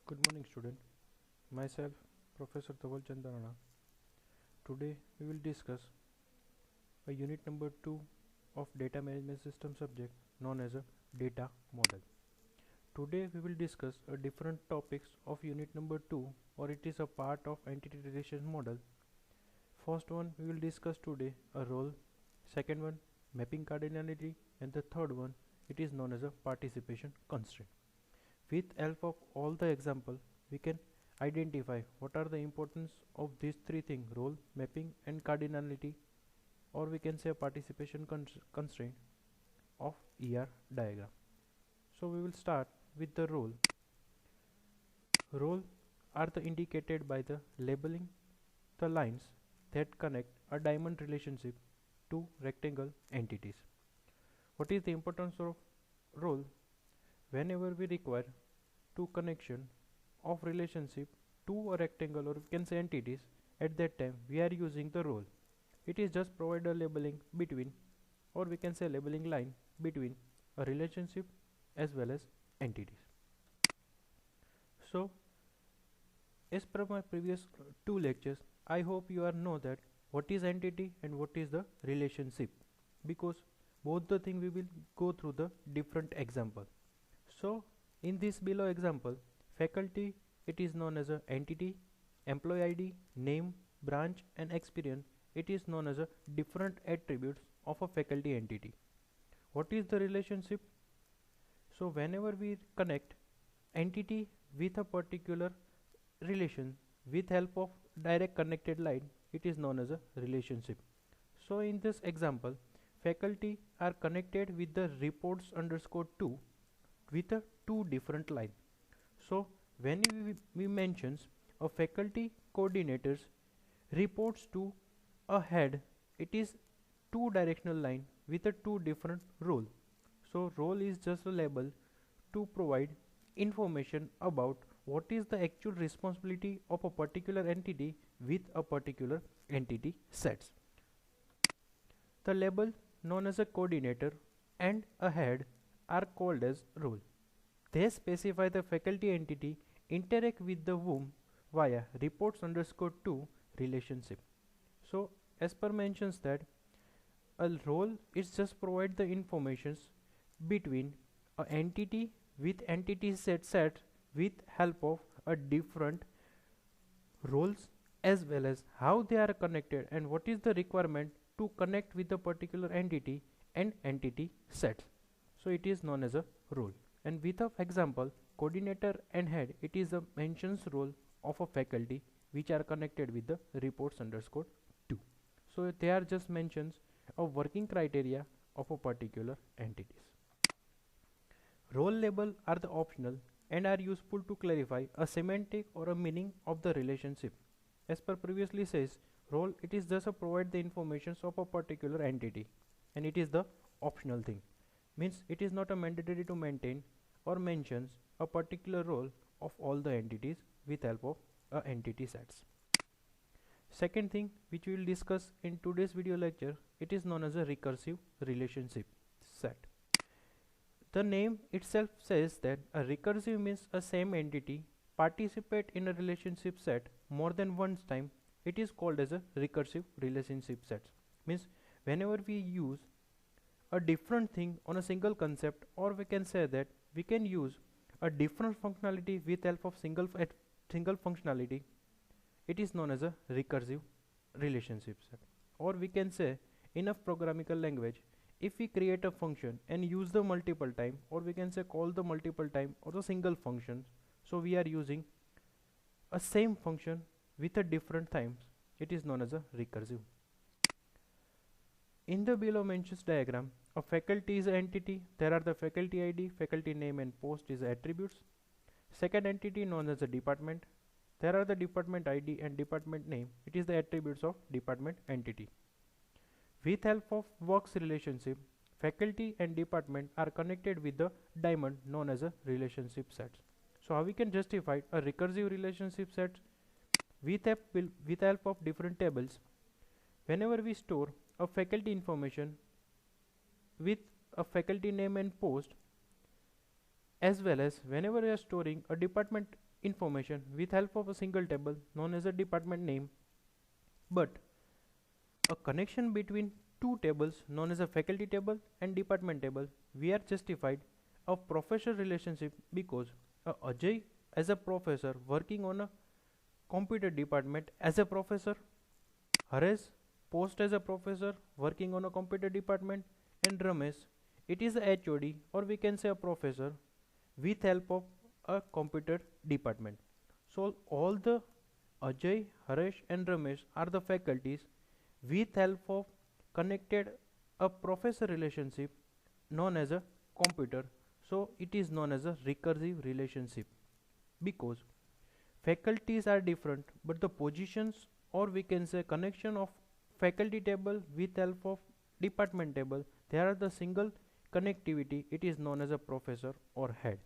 Good morning, student. Myself, Professor Dhaval Chandarana. Today, we will discuss a unit number 2 of data management system subject known as a data model. Today, we will discuss a different topics of unit number 2, or it is a part of entity relation model. First one, we will discuss today a role. Second one, mapping cardinality, and the third one, it is known as a participation constraint. With help of all the example, we can identify what are the importance of these three things: role, mapping and cardinality, or we can say participation constraint of ER diagram. So we will start with the role. Role are the indicated by the labeling the lines that connect a diamond relationship to rectangle entities. What is the importance of role? Whenever we require two connection of relationship to a rectangle, or we can say entities, at that time we are using the role. It is just provide a labeling between, or we can say labeling line between a relationship as well as entities. So as per my previous two lectures, I hope you are know that what is entity and what is the relationship, because both the thing we will go through the different example. So in this below example, faculty, it is known as a entity, employee ID, name, branch and experience, it is known as a different attributes of a faculty entity. What is the relationship? So whenever we connect entity with a particular relation with help of direct connected line, it is known as a relationship. So in this example, faculty are connected with the reports underscore 2 with a two different line. So when we mentions a faculty coordinators reports to a head, it is two directional line with a two different role. So role is just a label to provide information about what is the actual responsibility of a particular entity with a particular entity sets. The label known as a coordinator and a head are called as role. They specify the faculty entity interact with the whom via reports underscore 2 relationship. So as per mentions that a role is just provide the informations between a entity with entity set with help of a different roles, as well as how they are connected and what is the requirement to connect with a particular entity and entity sets. So it is known as a role. And with of example, coordinator and head, it is a mentions role of a faculty which are connected with the reports underscore 2. So they are just mentions of working criteria of a particular entities. Role label are the optional and are useful to clarify a semantic or a meaning of the relationship. As per previously says, role, it is just a provide the informations of a particular entity, and it is the optional thing. Means it is not a mandatory to maintain or mentions a particular role of all the entities with help of entity sets. Second thing which we will discuss in today's video lecture, it is known as a recursive relationship set. The name itself says that a recursive means a same entity participate in a relationship set more than once time. It is called as a recursive relationship sets. Means whenever we use a different thing on a single concept, or we can say that we can use a different functionality with help of single functionality, it is known as a recursive relationship set. Or we can say in a programmable language, if we create a function and use the multiple time, or we can say call the multiple time or the single function, so we are using a same function with a different times, it is known as a recursive. In the below mentions diagram, a faculty is an entity. There are the faculty ID, faculty name and post is attributes. Second entity known as a department. There are the department ID and department name. It is the attributes of department entity. With help of works relationship, faculty and department are connected with the diamond known as a relationship sets. So how we can justify a recursive relationship set? With help of different tables. Whenever we store a faculty information with a faculty name and post, as well as whenever we are storing a department information with help of a single table known as a department name, but a connection between two tables known as a faculty table and department table, we are justified a professor relationship because Ajay as a professor working on a computer department as a professor, Harish post as a professor working on a computer department, and Ramesh it is a HOD or we can say a professor with help of a computer department. So all the Ajay, Harish and Ramesh are the faculties with help of connected a professor relationship known as a computer. So it is known as a recursive relationship because faculties are different but the positions or we can say connection of faculty table with help of department table, they are the single connectivity, it is known as a professor or head.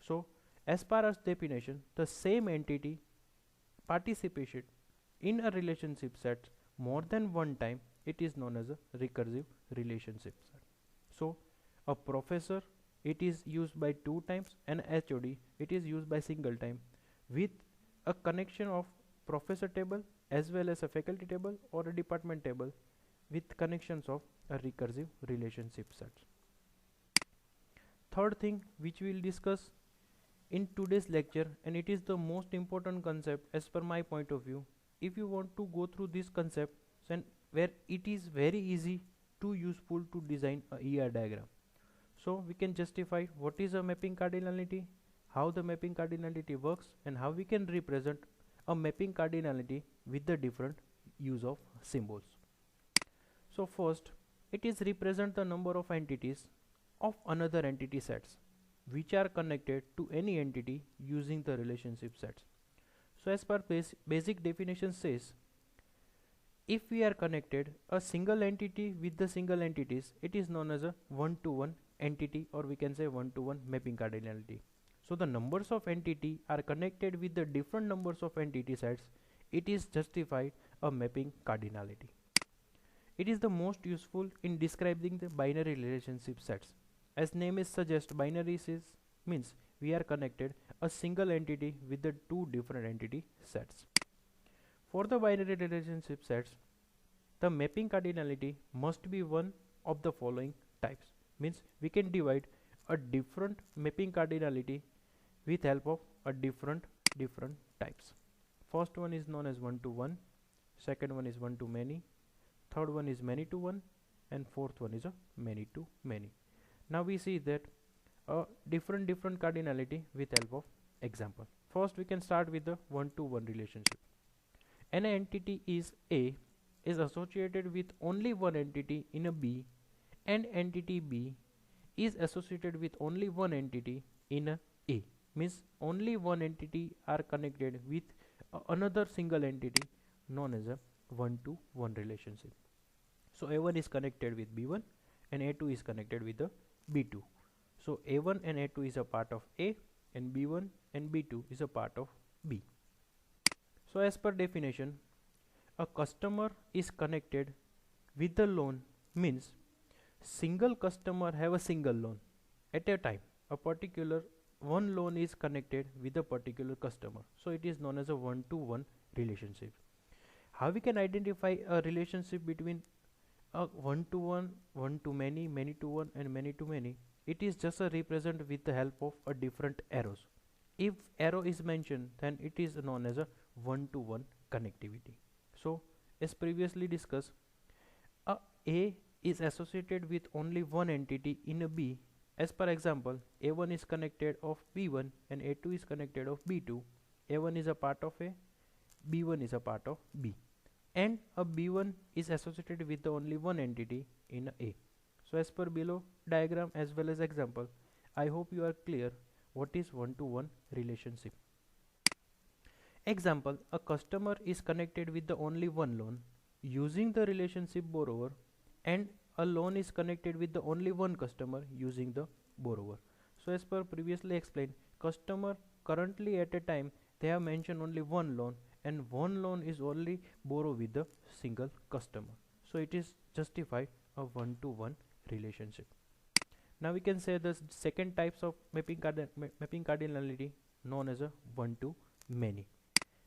So as per as definition, the same entity participation in a relationship set more than one time, it is known as a recursive relationship set. So a professor it is used by two times and HOD it is used by single time with a connection of professor table as well as a faculty table or a department table with connections of a recursive relationship sets. Third thing which we will discuss in today's lecture, and it is the most important concept as per my point of view. If you want to go through this concept and where it is very easy to useful to design a ER diagram. So we can justify what is a mapping cardinality, how the mapping cardinality works, and how we can represent a mapping cardinality with the different use of symbols. So first, it is represent the number of entities of another entity sets which are connected to any entity using the relationship sets. So as per basic definition says, if we are connected a single entity with the single entities, it is known as a one-to-one entity or we can say one-to-one mapping cardinality. So the numbers of entity are connected with the different numbers of entity sets, it is justified a mapping cardinality. It is the most useful in describing the binary relationship sets. As name is suggest, binary means we are connected a single entity with the two different entity sets. For the binary relationship sets, the mapping cardinality must be one of the following types. Means we can divide a different mapping cardinality with help of a different types. First one is known as one-to-one, second one is one-to-many, third one is many-to-one, and fourth one is a many-to-many. Now we see that a different cardinality with help of example. First we can start with the one-to-one relationship. An entity is A is associated with only one entity in a B, and entity B is associated with only one entity in a A. Means only one entity are connected with another single entity known as a one-to-one relationship. So A1 is connected with B1 and A2 is connected with the B2. So A1 and A2 is a part of A and B1 and B2 is a part of B. So as per definition, a customer is connected with the loan means single customer have a single loan at a time. A particular one loan is connected with a particular customer. So it is known as a one-to-one relationship. How we can identify a relationship between a one-to-one, one-to-many, many-to-one and many-to-many? It is just a represent with the help of a different arrows. If arrow is mentioned, then it is known as a one-to-one connectivity. So as previously discussed, A is associated with only one entity in a B. As per example, A1 is connected of B1 and A2 is connected of B2. A1 is a part of A, B1 is a part of B, and a B1 is associated with the only one entity in A. So as per below diagram as well as example, I hope you are clear what is one-to-one relationship. Example, a customer is connected with the only one loan using the relationship borrower, and a loan is connected with the only one customer using the borrower. So as per previously explained, customer currently at a time they have mentioned only one loan, and one loan is only borrow with the single customer. So it is justified a one-to-one relationship. Now we can say the second types of mapping cardinality known as a one to many.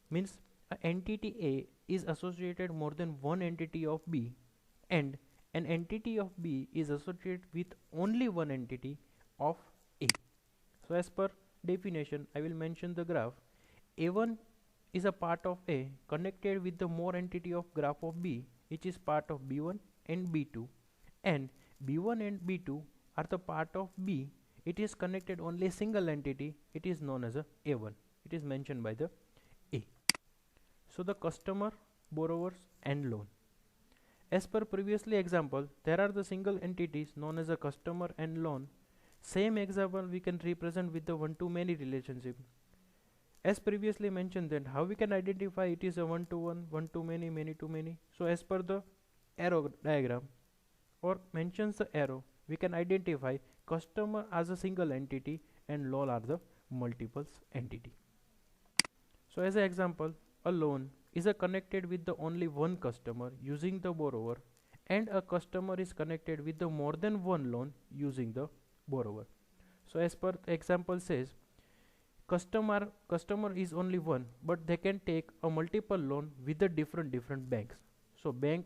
Means a entity A is associated more than one entity of B, and an entity of B is associated with only one entity of A. So as per definition, I will mention the graph. A1 is a part of A connected with the more entity of graph of B, which is part of B1 and B2, and B1 and B2 are the part of B. It is connected only single entity. It is known as a A1. It is mentioned by the A. So the customer, borrowers and loan. As per previously example, there are the single entities known as a customer and loan. Same example we can represent with the one-to-many relationship. As previously mentioned, that how we can identify it is a one-to-one, one-to-many, many-to-many. So as per the arrow diagram or mentions the arrow, we can identify customer as a single entity and loan are the multiples entity. So as an example, a loan is a connected with the only one customer using the borrower, and a customer is connected with the more than one loan using the borrower. So as per the example says, customer is only one, but they can take a multiple loan with the different banks. So bank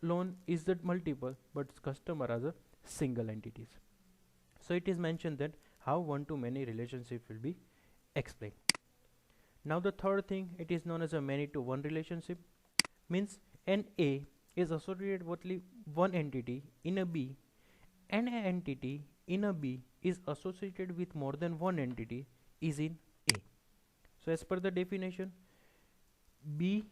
loan is the multiple, but customer as a single entities. So it is mentioned that how one to many relationship will be explained. Now the third thing, it is known as a many to one relationship. Means an A is associated with only one entity in a B, and an entity in a B is associated with more than one entity is in A. So as per the definition, B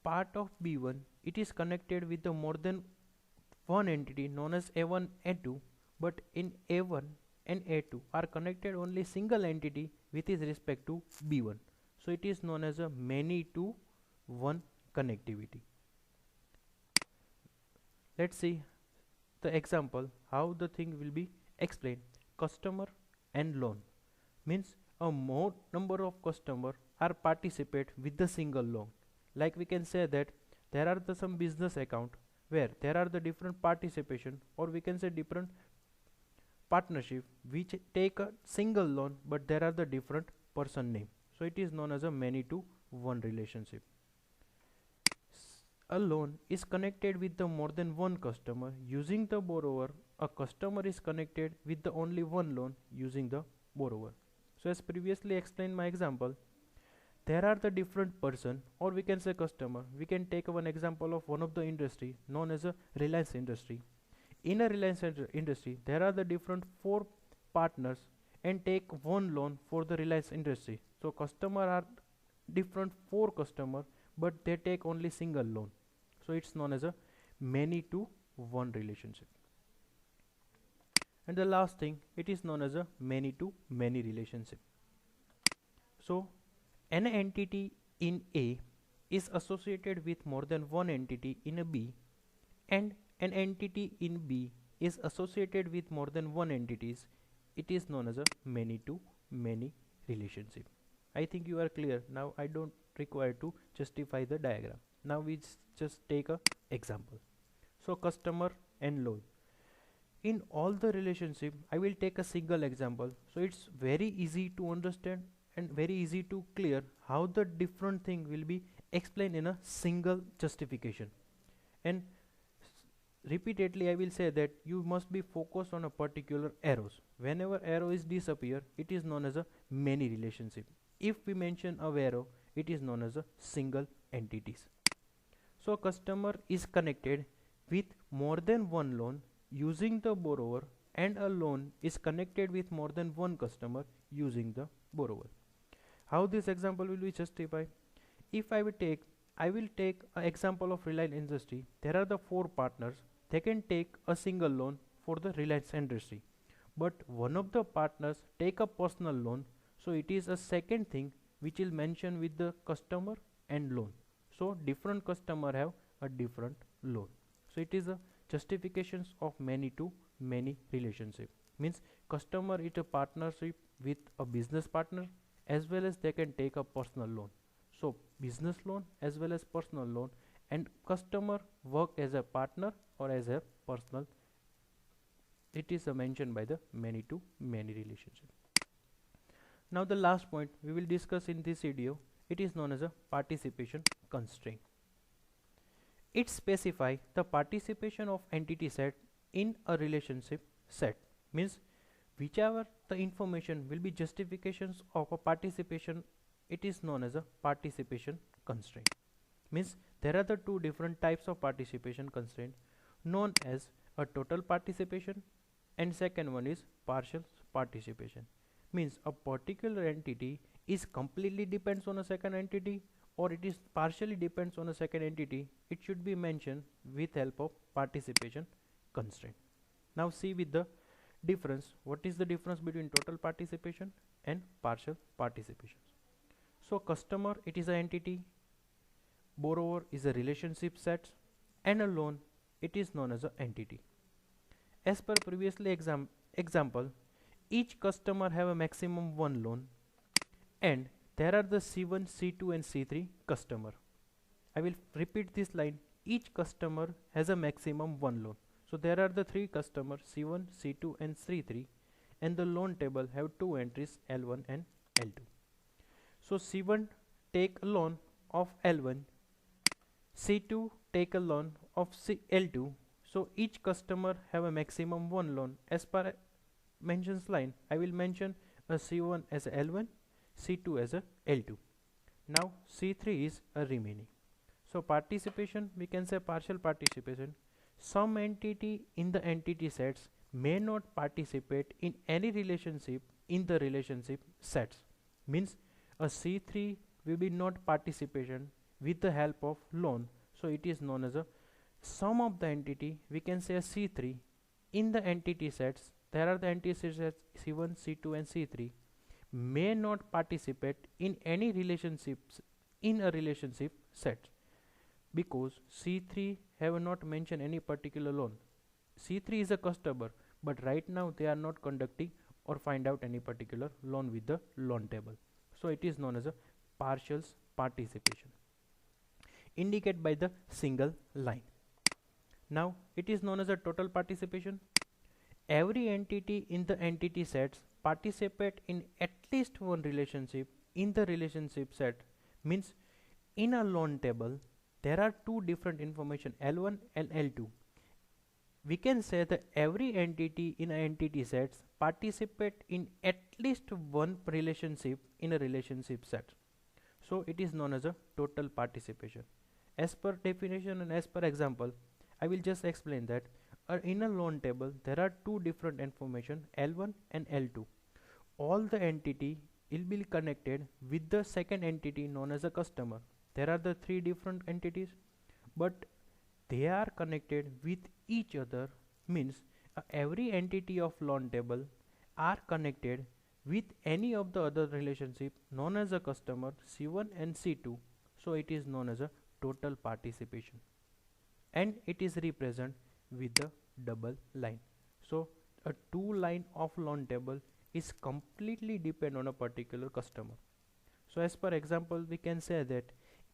part of B1, it is connected with the more than one entity known as A1 A2, but in A1 and A2 are connected only single entity with its respect to B1. So it is known as a many to one connectivity. Let's see the example how the thing will be explained. Customer and loan means a more number of customer are participate with the single loan. Like we can say that there are the some business account where there are the different participation, or we can say different partnership which take a single loan, but there are the different person name. So it is known as a many to one relationship. A loan is connected with the more than one customer using the borrower. A customer is connected with the only one loan using the borrower. So as previously explained my example, there are the different person, or we can say customer. We can take one example of one of the industry known as a Reliance industry. In a Reliance industry, there are the different four partners and take one loan for the Reliance industry. So customer are different four customer, but they take only single loan. So it's known as a many to one relationship. And the last thing, it is known as a many to many relationship. So an entity in A is associated with more than one entity in a B, and an entity in B is associated with more than one entities. It is known as a many to many relationship. I think you are clear. Now I don't require to justify the diagram. Now we just take a example. So customer and loan. In all the relationship, I will take a single example. So it's very easy to understand and very easy to clear how the different thing will be explained in a single justification. And repeatedly I will say that you must be focused on a particular arrows. Whenever arrow is disappear, it is known as a many relationship. If we mention a arrow, it is known as a single entities. So customer is connected with more than one loan using the borrower, and a loan is connected with more than one customer using the borrower. How this example will be justified? If I will take an example of Reliance industry. There are the four partners. They can take a single loan for the Reliance industry, but one of the partners take a personal loan. So it is a second thing which is mentioned with the customer and loan. So different customer have a different loan. So it is a justifications of many to many relationship. Means customer is a partnership with a business partner, as well as they can take a personal loan. So business loan as well as personal loan, and customer work as a partner or as a personal. It is mentioned by the many to many relationship. Now the last point we will discuss in this video, it is known as a participation constraint. It specifies the participation of entity set in a relationship set, means whichever the information will be justifications of a participation, it is known as a participation constraint. Means there are the two different types of participation constraint, known as a total participation and second one is partial participation. Means a particular entity is completely depends on a second entity or it is partially depends on a second entity, it should be mentioned with help of participation constraint. Now see with the difference, what is the difference between total participation and partial participation. So customer, it is an entity, borrower is a relationship set, and a loan, it is known as an entity. As per previously example, each customer have a maximum one loan and there are the C1, C2 and C3 customer. I will repeat this line, each customer has a maximum one loan. So there are the three customers C1, C2 and C3 and the loan table have two entries L1 and L2. So C1 take a loan of L1, C2 take a loan of L2. So each customer have a maximum one loan. As per mentions line, I will mention a C1 as a L1, C2 as a L2. Now C3 is a remaining. So participation, we can say partial participation. Some entity in the entity sets may not participate in any relationship in the relationship sets. Means a C3 will be not participation with the help of loan. So it is known as a sum of the entity, we can say a C3 in the entity sets. There are the entity sets C1, C2 and C3 may not participate in any relationships in a relationship set because C3 have not mentioned any particular loan. C3 is a customer, but right now they are not conducting or find out any particular loan with the loan table. So it is known as a partial participation, indicate by the single line. Now it is known as a total participation. Every entity in the entity sets participate in at least one relationship in the relationship set. Means in a loan table there are two different information L1 and L2. We can say that every entity in an entity sets participate in at least one relationship in a relationship set. So it is known as a total participation. As per definition and as per example, I will just explain that in a loan table there are two different information L1 and L2. All the entity will be connected with the second entity known as a customer. There are the three different entities, but they are connected with each other. Means every entity of loan table are connected with any of the other relationship known as a customer C1 and C2. So it is known as a total participation and it is represented with the double line. So a two line of loan table is completely depend on a particular customer. So as per example, we can say that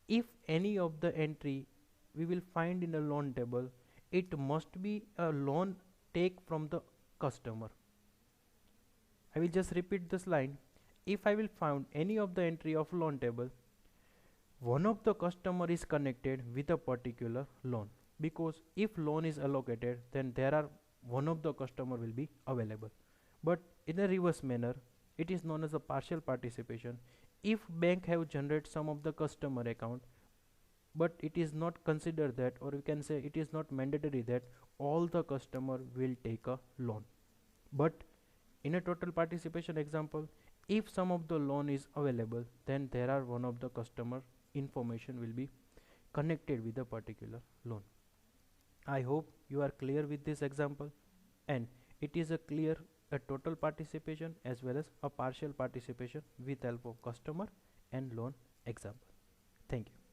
if any of the entry we will find in a loan table, it must be a loan take from the customer. I will just repeat this line. If I will find any of the entry of loan table, one of the customer is connected with a particular loan, because if loan is allocated then there are one of the customer will be available. But in a reverse manner, it is known as a partial participation. If bank have generate some of the customer account, but it is not considered that, or we can say it is not mandatory that all the customer will take a loan. But in a total participation example, if some of the loan is available, then there are one of the customer information will be connected with a particular loan. I hope you are clear with this example, and it is a clear a total participation as well as a partial participation with help of customer and loan example. Thank you.